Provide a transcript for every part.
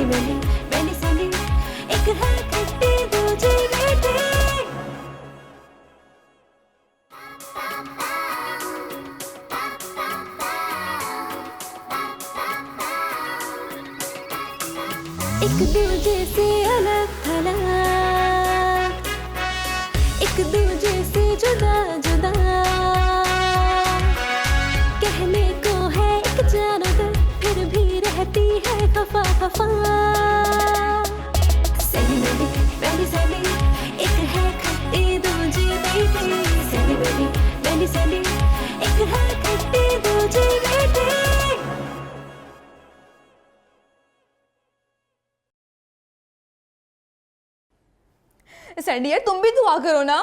सैली valley valley सैली, एक है खट्टी दूजी मीठी। एक दूजे से अलग थलग, एक दूजे से जुदा जुदा, कहने को है एक जानवर फिर भी रहती है खफा खफा। सैली वैली वैली सैली, एक है खट्टी दूजी मीठी। सैली वैली वैली सैली, एक है खट्टी दूजी मीठी। सैंडी यार तुम भी दुआ करो ना।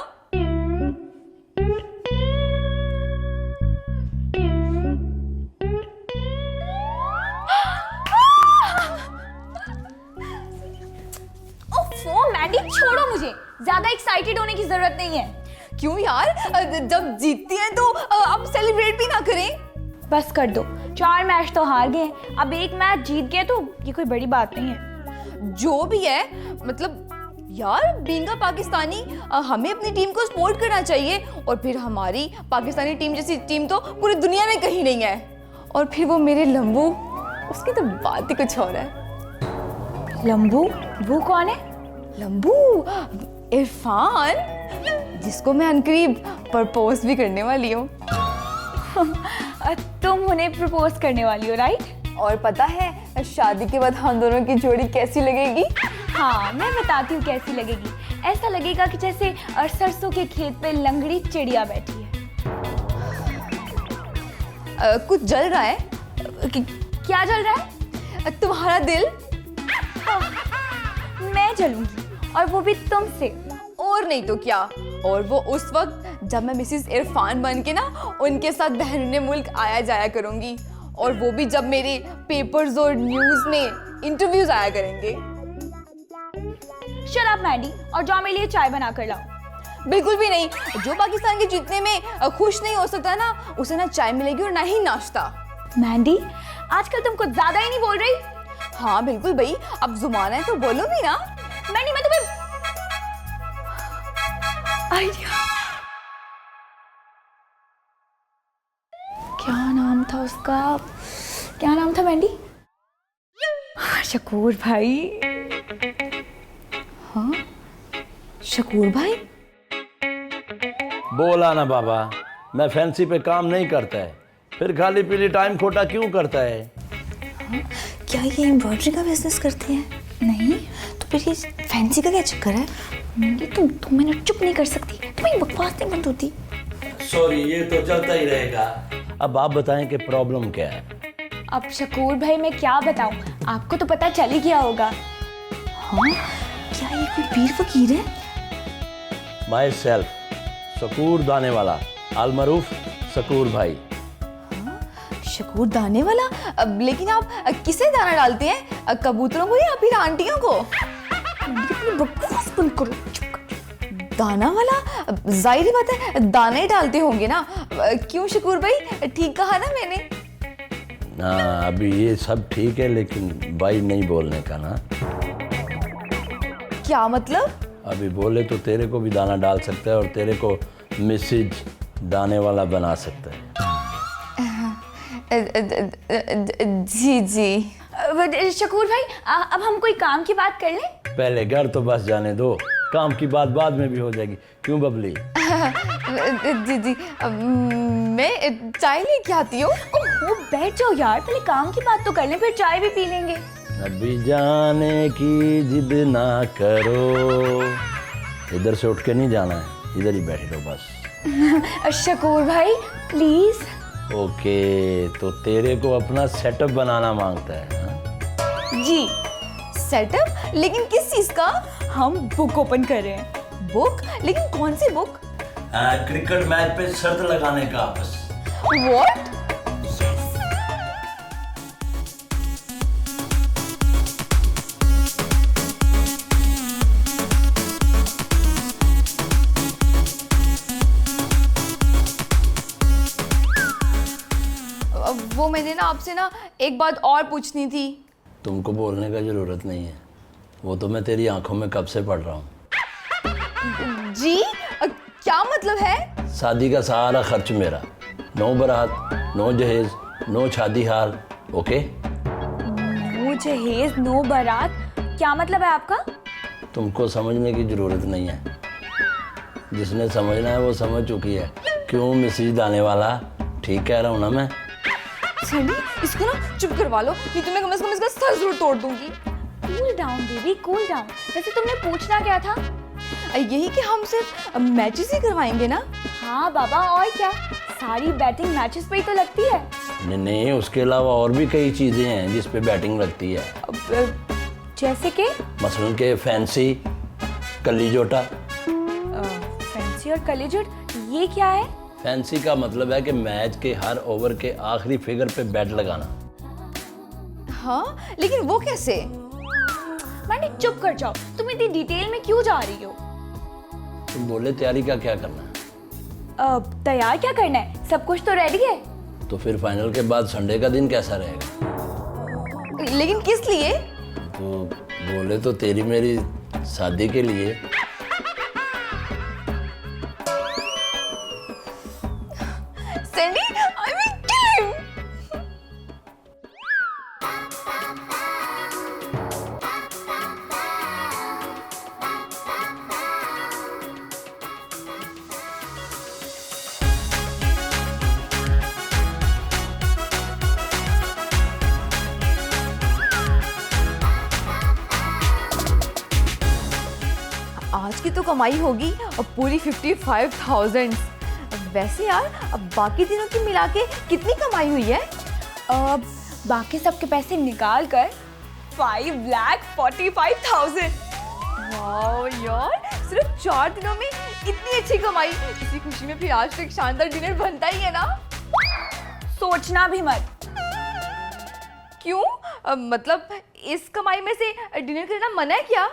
मैंडी छोड़ो, मुझे ज्यादा एक्साइटेड होने की जरूरत नहीं है। क्यों यार, जब जीतती हैं तो अब सेलिब्रेट भी ना करें? बस कर दो, 4 मैच तो हार गए, अब 1 मैच जीत गए तो ये कोई बड़ी बात नहीं है। जो भी है, मतलब यार बीइंग अ पाकिस्तानी हमें अपनी टीम को सपोर्ट करना चाहिए, और फिर हमारी पाकिस्तानी टीम जैसी टीम तो पूरी दुनिया में कहीं नहीं है। और फिर वो मेरे लंबू, उसकी तो बात ही कुछ और है। लंबू? वो कौन है? लंबू इरफान, जिसको मैं अनकरीब प्रपोज भी करने वाली हूँ। तुम उन्हें प्रपोज करने वाली हो, राइट? और पता है शादी के बाद हम दोनों की जोड़ी कैसी लगेगी? हाँ, मैं बताती हूँ कैसी लगेगी। ऐसा लगेगा कि जैसे सरसों के खेत पे लंगड़ी चिड़िया बैठी है। कुछ जल रहा है? क्या जल रहा है? तुम्हारा दिल। मैं जलूंगी, और वो भी तुमसे। और नहीं तो क्या। और वो उस वक्त जब मैं मिसेस इरफान बन के ना उनके साथ बहरूने मुल्क आया जाया करूंगी, और वो भी जब मेरे पेपर्स और न्यूज़ में इंटरव्यूज आया करेंगे। शट अप मैंडी, और जाओ मेरे लिए चाय बना कर लाओ। बिल्कुल भी नहीं। जो पाकिस्तान के जीतने में खुश नहीं हो सकता ना, उसे ना चाय मिलेगी और ना ही नाश्ता। मैंडी, आजकल तुम कुछ ज्यादा ही नहीं बोल रही। हाँ बिल्कुल भाई, अब जुबान है तो बोलो भी ना। मैंडी, मैं तुम्हें आइडिया। क्या नाम था उसका? क्या नाम था मैंडी? शकूर भाई। हाँ, शकूर भाई। बोला ना बाबा, मैं फैंसी पे काम नहीं करता है, फिर खाली पीली टाइम खोटा क्यों करता है? हाँ, क्या ये एम्ब्रॉयडरी का बिजनेस करती है? नहीं तो फिर ये फैंसी का क्या चक्कर है? मैंने तुम 2 मिनट चुप नहीं कर सकती? तुम्हारी बकवास नहीं बंद होती? सॉरी, ये तो चलता ही रहेगा। अब आप बताएं कि प्रॉब्लम क्या है? अब शकूर भाई मैं क्या बताऊं, आपको तो पता चल ही गया होगा। हाँ, क्या ये कोई पीर फकीर है? माई सेल्फ, शकूर दाने वाला, अलमरूफ शकूर भाई। शकूर दाने वाला? लेकिन आप किसे दाना डालते हैं, कबूतरों को या फिर आंटियों को? बकवास बंद करो, चुप कर। दाना वाला? जाहिर बात है दाना ही डालते होंगे ना। क्यों शकूर भाई, ठीक कहा ना मैंने? हाँ, अभी ये सब ठीक है, लेकिन भाई नहीं बोलने का ना। क्या मतलब? अभी बोले तो तेरे को भी दाना डाल सकता है और तेरे को मिसेज दाने वाला बना सकता है। जी जी। शकूर भाई, अब हम कोई काम की बात कर लें? पहले घर तो बस जाने दो, काम की बात बाद में भी हो जाएगी। क्यों बबली? जी जी, मैं चाय लेके आती हूँ। वो बैठ जाओ यार, पहले काम की बात तो कर लें, फिर चाय भी पी लेंगे। अभी जाने की जिद ना करो, इधर से उठ के नहीं जाना है, इधर ही बैठे रहो बस। शकूर भाई प्लीज। ओके, तो तेरे को अपना सेटअप बनाना मांगता है हाँ? जी। सेटअप? लेकिन किस चीज का? हम बुक ओपन कर रहे हैं। बुक? लेकिन कौन सी बुक? क्रिकेट मैच पे शर्त लगाने का बस। What? वो मैंने ना आपसे ना एक बात और पूछनी थी। तुमको बोलने का ज़रूरत नहीं है, वो तो मैं तेरी आंखों में कब से पढ़ रहा हूँ। जी क्या मतलब है? शादी का सारा खर्च मेरा, नो बारात, नो जहेज, नो शादी हाल, ओके? नो जहेज नो बारात, क्या मतलब है आपका? तुमको समझने की ज़रूरत नहीं है, जिसने समझना है वो समझ चुकी है। क्यों मिसेज दाने वाला, ठीक कह रहा हूँ ना मैं? सैंडी इसको ना चुप करवा लो, नहीं तो मैं कम से कम इसका सर जरूर तोड़ दूंगी। Cool down baby, cool down. वैसे तुमने पूछना क्या था? यही कि हम सिर्फ मैचेस ही करवाएंगे ना? हाँ बाबा, और क्या, सारी बैटिंग मैचेस पे ही तो लगती है। नहीं नहीं, उसके अलावा और भी कई चीज़ें हैं जिस पे बैटिंग लगती है। जैसे कि मसलन के फैंसी, कली जोटा। फैंसी और कलीजुट, ये क्या है? फैंसी का मतलब है कि मैच के हर ओवर के आखिरी फिगर पे बैट लगाना। हाँ, लेकिन वो कैसे? मैंने चुप कर जाओ, तुम इतनी डिटेल में क्यों जा रही हो? तुम बोले तैयारी का क्या करना है? तैयार क्या करना है, सब कुछ तो रेडी है। तो फिर फाइनल के बाद संडे का दिन कैसा रहेगा? लेकिन किस लिए? तो बोले तो तेरी मेरी शादी के लिए। Sandy, I will kill him. आज की तो कमाई होगी और पूरी 55,000। वैसे यार अब बाकी दिनों की मिला के कितनी कमाई हुई है? बाकी सबके पैसे निकाल कर 5,45,000। वाओ यार, सिर्फ 4 दिनों में इतनी अच्छी कमाई। इसी खुशी में फिर आज तो एक शानदार डिनर बनता ही है ना? सोचना भी मत। क्यों? मतलब इस कमाई में से डिनर करना मना है क्या?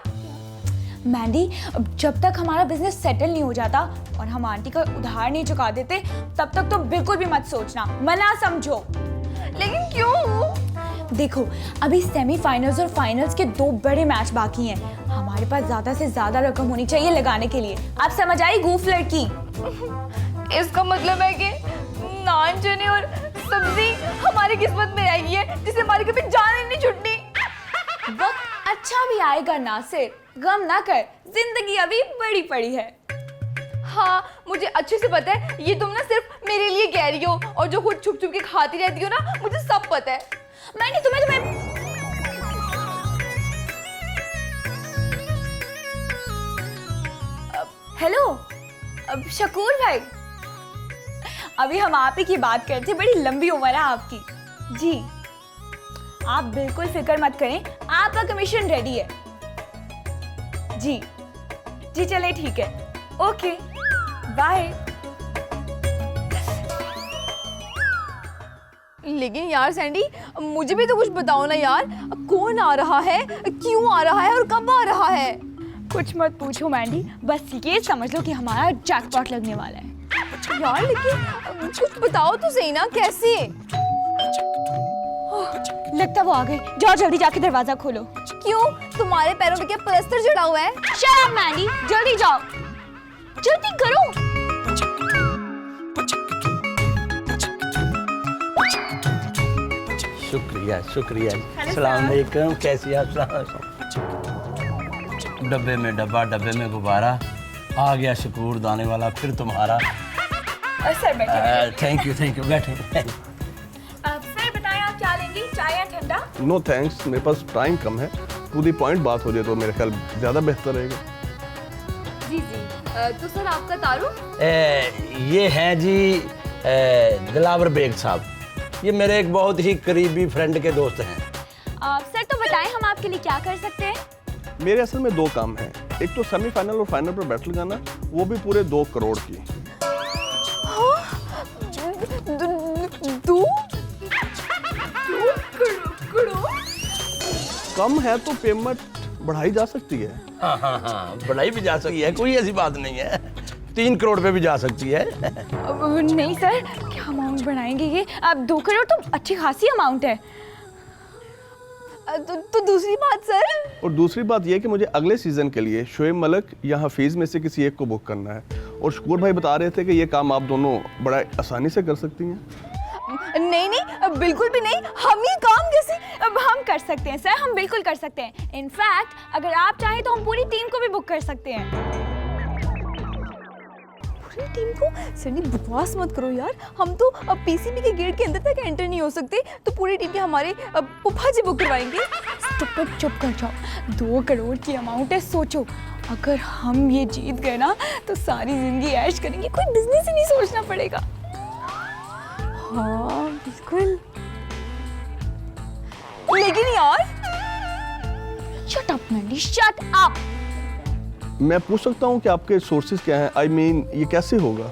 मैंडी, जब तक हमारा बिजनेस सेटल नहीं हो जाता और हम आंटी का उधार नहीं चुका देते, तब तक तो बिल्कुल भी मत सोचना, मना समझो। लेकिन क्यों? देखो, अभी सेमीफाइनल्स और फाइनल्स के 2 बड़े मैच बाकी हैं। हमारे पास ज्यादा से ज्यादा रकम होनी चाहिए लगाने के लिए। आप समझ आई गूफ लड़की? इसका मतलब है कि नान चने और सब्जी हमारी किस्मत में आई है, जिसे हमारी कभी जान ही नहीं छुटनी। वक्त अच्छा भी आएगा नासिर, गम ना कर, जिंदगी अभी बड़ी पड़ी है। हाँ, मुझे अच्छे से पता है, ये तुम ना सिर्फ मेरे लिए कह रही हो, और जो खुद छुप छुप के खाती रहती हो ना, मुझे सब पता है। मैंने तुम्हें हेलो, अब शकूर भाई, अभी हम आप ही की बात करते, बड़ी लंबी उम्र है आपकी। जी, आप बिल्कुल फिक्र मत करें, आपका कमीशन रेडी है। जी जी, चले ठीक है, ओके बाय। लेकिन यार सैंडी, मुझे भी तो कुछ बताओ ना यार, कौन आ रहा है, क्यों आ रहा है और कब आ रहा है? कुछ मत पूछो मैंडी, बस ये समझ लो कि हमारा जैकपॉट लगने वाला है। यार लेकिन कुछ बताओ तो सही ना, कैसे? लगता वो आ गई, जाओ जल्दी जाके दरवाजा खोलो। क्यों, तुम्हारे पैरों पे क्या प्लास्टर चढ़ा हुआ है? शट अप मैंडी, जल्दी जाओ, जल्दी करो। शुक्रिया शुक्रिया। अस्सलाम वालेकुम, कैसी आप? डब्बे में डब्बा, डब्बे में गुब्बारा, आ गया शकूर दाने वाला फिर तुम्हारा। सर बैठे। थैंक यू बैठे। सर बताएं, आप क्या लेंगे, चाय या ठंडा? नो थैंक्स, मेरे पास टाइम कम है, पूरी पॉइंट बात हो जाए तो मेरे ख्याल ज़्यादा बेहतर रहेगा। जी जी, तो सर आपका तारुफ? ये हैं जी दिलावर बेग साहब, ये मेरे एक बहुत ही करीबी फ्रेंड के दोस्त हैं। सर तो बताएं, हम आपके लिए क्या कर सकते हैं? मेरे असल में 2 काम हैं, एक तो सेमीफाइनल और फाइनल पर बैट लगाना, वो भी पूरे 2 करोड़ की। कम है तो पेमेंट बढ़ाई जा सकती है। हाँ, बढ़ाई भी जा सकती है, कोई ऐसी बात नहीं है। 3 करोड़ पे भी जा सकती है। नहीं सर, क्या अमाउंट बढ़ाएंगे ये? अब 2 करोड़ तो अच्छी खासी अमाउंट है। तो दूसरी बात सर। और दूसरी बात यह कि मुझे अगले सीजन के लिए शोएब मलिक या हफीज़ में से किसी एक को बुक करना है। और शकूर भाई बता रहे थे कि ये काम आप दोनों बड़ा आसानी से कर सकती हैं। नहीं नहीं, बिल्कुल भी नहीं। हम ये काम कैसे? अब हम कर सकते हैं सर, हम बिल्कुल कर सकते हैं। इनफैक्ट अगर आप चाहें तो हम पूरी टीम को भी बुक कर सकते हैं। पूरी टीम को? सनी बकवास मत करो यार, हम तो अब पीसीबी के गेट के अंदर तक एंटर नहीं हो सकते, तो पूरी टीम के हमारे पुप्पा जी बुक करवाएंगे। चुप कर जाओ, 2 करोड़ की अमाउंट है। सोचो अगर हम ये जीत गए ना तो सारी जिंदगी ऐश करेंगे, कोई बिजनेस ही नहीं सोचना पड़ेगा। हाँ बिल्कुल। लेकिन यार shut up Mandy, shut up. मैं पूछ सकता हूँ कि आपके सोर्सेज क्या हैं? आई मीन ये कैसे होगा?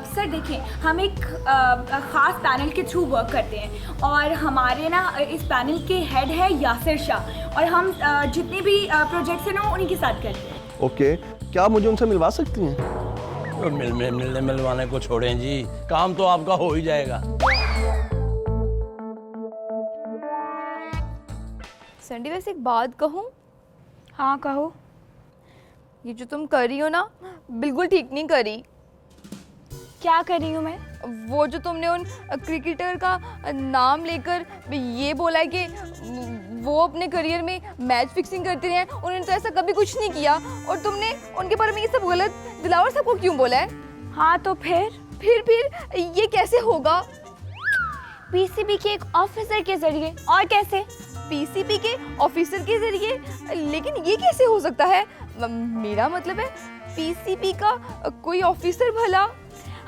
सर देखिए, हम एक ख़ास पैनल के थ्रू वर्क करते हैं और हमारे ना इस पैनल के हेड है यासिर शाह, और हम जितने भी प्रोजेक्ट्स हैं ना उन्हीं के साथ करते हैं। ओके, क्या आप मुझे उनसे मिलवा सकती हैं? तो मिलने मिलवाने को छोड़ें जी, काम तो आपका हो ही जाएगा। सैंडी वैसे एक बात कहूँ? हाँ कहो। ये जो तुम कर रही हो ना, बिल्कुल ठीक नहीं करी। क्या कर रही हूँ मैं? वो जो तुमने उन क्रिकेटर का नाम लेकर ये बोला है कि वो अपने करियर में मैच फिक्सिंग करते रहे हैं, उन्होंने तो ऐसा कभी कुछ नहीं किया, और तुमने उनके बारे में ये सब गलत दिलावर सबको क्यों बोला है? हाँ तो फिर ये कैसे होगा? पीसीबी के एक ऑफिसर के जरिए। और कैसे? पीसीबी के ऑफिसर के जरिए? लेकिन ये कैसे हो सकता है? मेरा मतलब है पीसीबी का कोई ऑफिसर भला?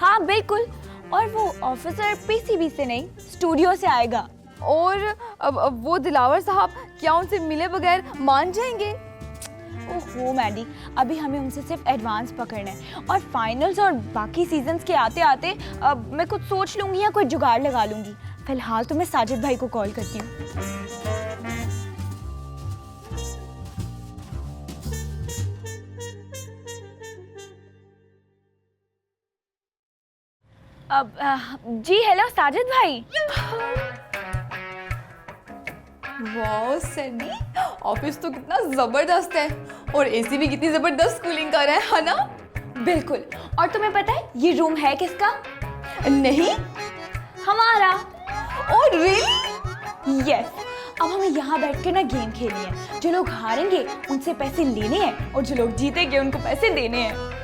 हाँ बिल्कुल, और वो ऑफिसर पीसीबी से नहीं स्टूडियो से आएगा। और अब वो दिलावर साहब क्या उनसे मिले बगैर मान जाएंगे? ओहो मैडी, अभी हमें उनसे सिर्फ एडवांस पकड़ना है, और फाइनल्स और बाकी सीजन्स के आते आते अब मैं कुछ सोच लूँगी या कोई जुगाड़ लगा लूँगी। फिलहाल तो मैं साजिद भाई को कॉल करती हूँ। अब जी हेलो साजिद भाई। वाह सैंडी, ऑफिस तो कितना जबरदस्त है, और एसी भी कितनी जबरदस्त कूलिंग कर रहा है ना? बिल्कुल। और तुम्हें पता है ये रूम है किसका? नहीं। हमारा। और रियली? यस। अब हमें यहाँ बैठ के ना गेम खेलनी है। जो लोग हारेंगे उनसे पैसे लेने हैं, और जो लोग जीतेंगे उनको पैसे देने हैं।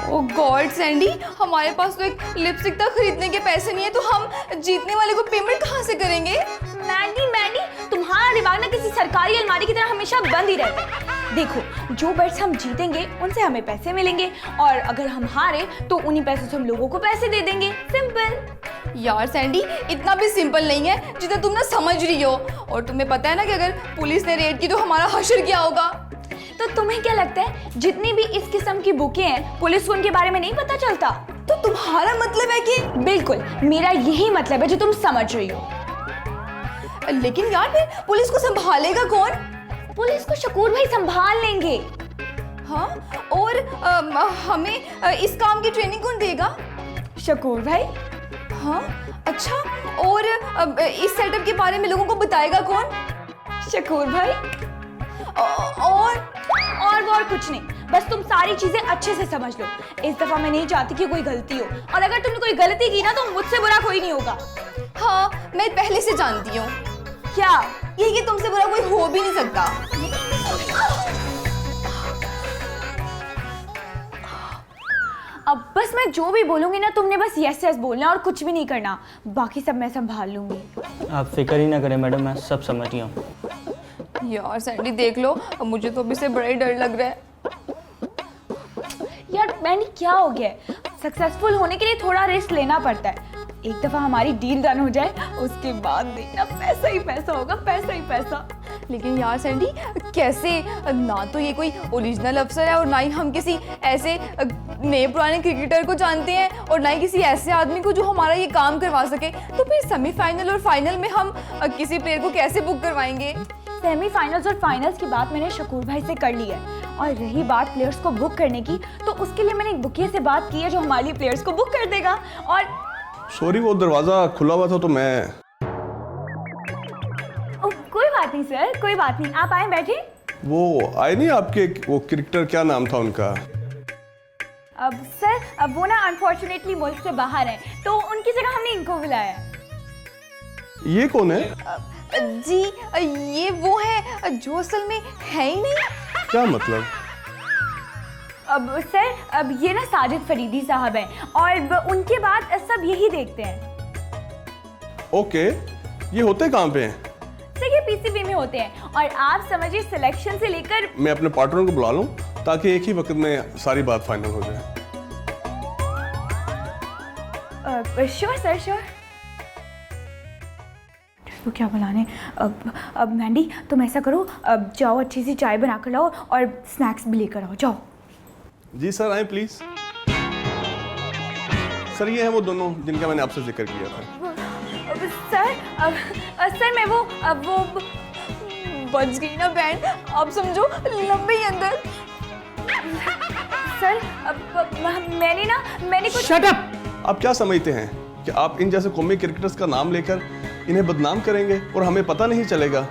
ओह गॉड सैंडी, हमारे पास तो एक लिपस्टिक तक खरीदने के पैसे नहीं है, तो हम जीतने वाले को पेमेंट कहाँ से करेंगे? मैंडी, तुम्हारा दिमाग ना किसी सरकारी अलमारी की तरह हमेशा बंद ही रहता है। देखो, जो बेट्स हम जीतेंगे उनसे हमें पैसे मिलेंगे, और अगर हम हारे तो उन्हीं पैसों से हम लोगों को पैसे दे देंगे। सिंपल। यार सैंडी, इतना भी सिंपल नहीं है जितना तुम ना समझ रही हो। और तुम्हें पता है ना कि अगर पुलिस ने रेड की तो हमारा हश्र क्या होगा? तो तुम्हें क्या लगता है जितनी भी इस किस्म की बुकें हैं पुलिस को उनके बारे में नहीं पता चलता? तो तुम्हारा मतलब है कि? बिल्कुल, मेरा यही मतलब है जो तुम समझ रही हो। लेकिन यार फिर पुलिस को संभालेगा कौन? पुलिस को शकूर भाई संभाल लेंगे। हाँ, और हमें इस काम की ट्रेनिंग कौन देगा? शकूर भाई। हाँ अच्छा, और इस सेटअप के बारे में लोगों को बताएगा कौन? शकूर भाई। और कुछ नहीं, बस तुम सारी चीजें अच्छे से समझ लो। इस दफा मैं नहीं चाहती कि कोई गलती हो, और अगर तुमने कोई गलती की ना तो मुझसे बुरा कोई नहीं होगा। हाँ, मैं पहले से जानती हूँ। क्या? ये कि तुमसे बुरा कोई हो भी नहीं सकता। अब बस मैं जो भी बोलूंगी ना तुमने बस यस यस बोलना और कुछ भी नहीं करना, बाकी सब मैं संभाल लूंगी। आप फिक्र ही ना करें मैडम, मैं सब समझ गया हूँ। यार सैंडी देख लो, अब मुझे तो अभी से बड़ा ही डर लग रहा है। यार मैंने क्या हो गया है, सक्सेसफुल होने के लिए थोड़ा रिस्क लेना पड़ता है। एक दफा हमारी डील डन हो जाए उसके बाद देखना पैसा ही पैसा होगा, पैसा ही पैसा। लेकिन यार सैंडी कैसे? ना तो ये कोई ओरिजिनल अफसर है, और ना ही हम किसी ऐसे नए पुराने क्रिकेटर को जानते हैं, और ना ही किसी ऐसे आदमी को जो हमारा ये काम करवा सके। तो फिर सेमीफाइनल और फाइनल में हम किसी प्लेयर को कैसे बुक करवाएंगे? सेमीफाइनल्स और फाइनल्स की बात मैंने शकूर भाई से कर ली है, और रही बात प्लेयर्स को बुक करने की, तो उसके लिए मैंने एक बुकिया से बात की है जो हमारे लिए प्लेयर्स को बुक कर देगा। और सॉरी, वो दरवाजा खुला हुआ था तो मैं। कोई बात बात नहीं सर, कोई बात नहीं, आप आए बैठे। वो आए नहीं आपके, वो क्रिकेटर क्या नाम था उनका? अब सर, अब वो ना अनफॉर्चुनेटली मुल्क से बाहर हैं, तो उनकी जगह हमने इनको बुलाया है। ये कौन है? जी ये वो है जो असल में है ही नहीं। क्या मतलब? अब सर, अब ये ना साजिद फरीदी साहब हैं और उनके बाद सब यही देखते हैं। ओके, ये होते कहाँ पे हैं? सर ये पीसीबी में होते हैं और आप समझिए सिलेक्शन से लेकर। मैं अपने पार्टनर को बुला लूँ ताकि एक ही वक्त में सारी बात फाइनल हो जाए। Sure sir, sure. वो क्या बुलाने? अब मैंडी तुम ऐसा करो, अब जाओ अच्छी सी चाय बना कर लाओ और स्नैक्स भी लेकर आओ, जाओ। जी सर, आए प्लीज। सर ये हैं वो दोनों जिनका मैंने आपसे जिक्र किया था। सर मैं वो बच गई ना बैंड, आप समझो लंबे ही अंदर। सर मैंने कुछ। Shut up! आप क्या समझते हैं कि आप इन जैसे कॉमिक क्रिकेटर्स का नाम लेकर इन्हें बदनाम करेंगे और हमें पता नहीं चलेगा?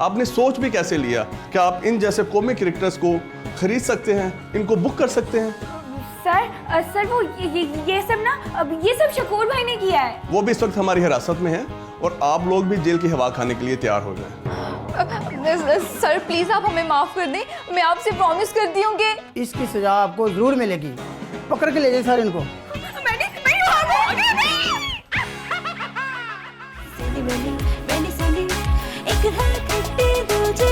आपने सोच भी कैसे लिया कि आप इन जैसे कॉमिक क्रिकेटर्स को खरीद सकते हैं, इनको बुक कर सकते हैं? सर वो ये सब ना, अब ये सब शकूर भाई ने किया है। वो भी इस वक्त हमारी हिरासत में है और आप लोग भी जेल की हवा खाने के लिए तैयार हो जाएं। सर प्लीज आप हमें माफ कर दें, मैं आपसे प्रॉमिस करती हूँ कि इसकी सजा आपको जरूर मिलेगी। पकड़ के ले जाए सर इनको। एक है खट्टी दूजे